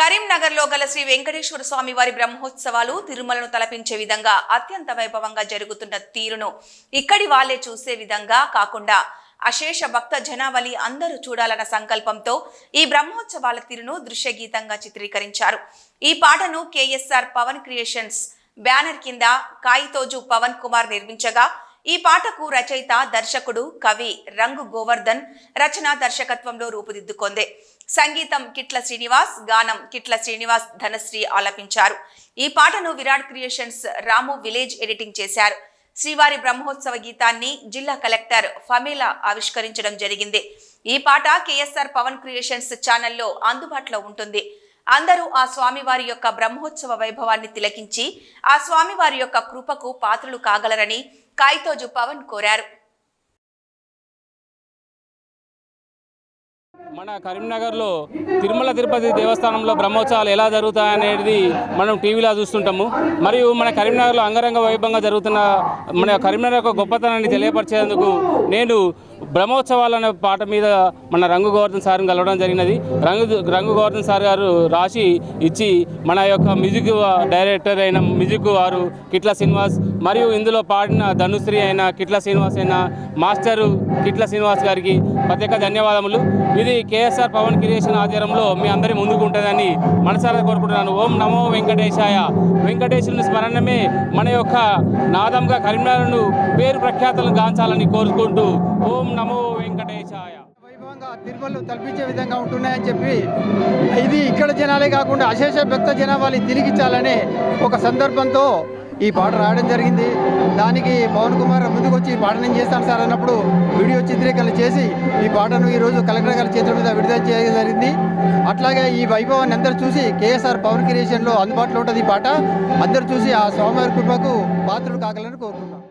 కరీంనగర్లో గల శ్రీ వెంకటేశ్వర స్వామి వారి బ్రహ్మోత్సవాలు తిరుమలను తలపించే విధంగా అత్యంత వైభవంగా జరుగుతున్న తీరును ఇక్కడి వాళ్లే చూసే విధంగా కాకుండా అశేష భక్త జనావళి అందరూ చూడాలన్న సంకల్పంతో ఈ బ్రహ్మోత్సవాల తీరును దృశ్యగీతంగా చిత్రీకరించారు. ఈ పాటను కేఎస్ఆర్ పవన్ క్రియేషన్స్ బ్యానర్ కింద కాయితోజు పవన్ కుమార్ నిర్మించగా ఈ పాటకు రచయిత దర్శకుడు కవి రంగు గోవర్ధన్ రచన దర్శకత్వంలో రూపుదిద్దుకొంది. సంగీతం కిట్ల శ్రీనివాస్, గానం కిట్ల శ్రీనివాస్ ధనశ్రీ ఆలపించారు. ఈ పాటను విరాట్ క్రియేషన్స్ రాము విలేజ్ ఎడిటింగ్ చేశారు. శ్రీవారి బ్రహ్మోత్సవ గీతాన్ని జిల్లా కలెక్టర్ ఫమేలా ఆవిష్కరించడం జరిగింది. ఈ పాట కేఎస్ఆర్ పవన్ క్రియేషన్స్ ఛానల్లో అందుబాటులో ఉంటుంది. అందరూ ఆ స్వామివారి యొక్క బ్రహ్మోత్సవ వైభవాన్ని తిలకించి ఆ స్వామివారి యొక్క కృపకు పాత్రలు కాగలరని కాయితోజు పవన్ కోరారు. మన కరీంనగర్లో తిరుమల తిరుపతి దేవస్థానంలో బ్రహ్మోత్సవాలు ఎలా జరుగుతాయనేది మనం టీవీలో చూస్తుంటాము. మరియు మన కరీంనగర్లో అంగరంగ వైభవంగా జరుగుతున్న మన కరీంనగర్ యొక్క గొప్పతనాన్ని తెలియపరిచేందుకు నేను బ్రహ్మోత్సవాలు అనే పాట మీద మన రంగు గోవర్ధన్ సార్ని కలవడం జరిగినది. రంగు గోవర్ధన్ సార్ గారు రాసి ఇచ్చి మన యొక్క మ్యూజిక్ డైరెక్టర్ అయిన మ్యూజిక్ వారు కిట్ల శ్రీనివాస్ మరియు ఇందులో పాడిన ధనుశ్రీ అయిన కిట్ల శ్రీనివాస్ అయిన మాస్టరు కిట్ల శ్రీనివాస్ గారికి ప్రత్యేక ధన్యవాదములు. ఇది కేఎస్ఆర్ పవన్ క్రియేషన్ ఆధ్వర్యంలో మీ అందరి ముందుకు ఉంటుందని మనసారా కోరుకుంటున్నాను. ఓం నమో వెంకటేశాయ. వెంకటేశ్వరుని స్మరణమే మన యొక్క నాదంగా కరీంనగర్ను పేరు ప్రఖ్యాతలను గాంచాలని కోరుకుంటూ ఓం నమో వెంకటేశాయ. వైభవంగా తిరుమలను తలపించే విధంగా ఉంటున్నాయని చెప్పి ఇది ఇక్కడ జనాలే కాకుండా అశేష భక్త జనాభాని తిరిగించాలనే ఒక సందర్భంతో ఈ పాట రాయడం జరిగింది. దానికి పవన్ కుమార్ ముందుకు వచ్చి ఈ పాట నేను చేస్తాను సార్ అన్నప్పుడు వీడియో చిత్రీకరణ చేసి ఈ పాటను ఈరోజు కలెక్టర్ గారి చేతుల మీద విడుదల చేయడం జరిగింది. అట్లాగే ఈ వైభవాన్ని అందరూ చూసి కేఎస్ఆర్ పవన్ క్రియేషన్లో అందుబాటులో ఉంటుంది. ఈ పాట అందరూ చూసి ఆ స్వామివారి కృపకు పాత్రలు కాగలని కోరుకుంటున్నాం.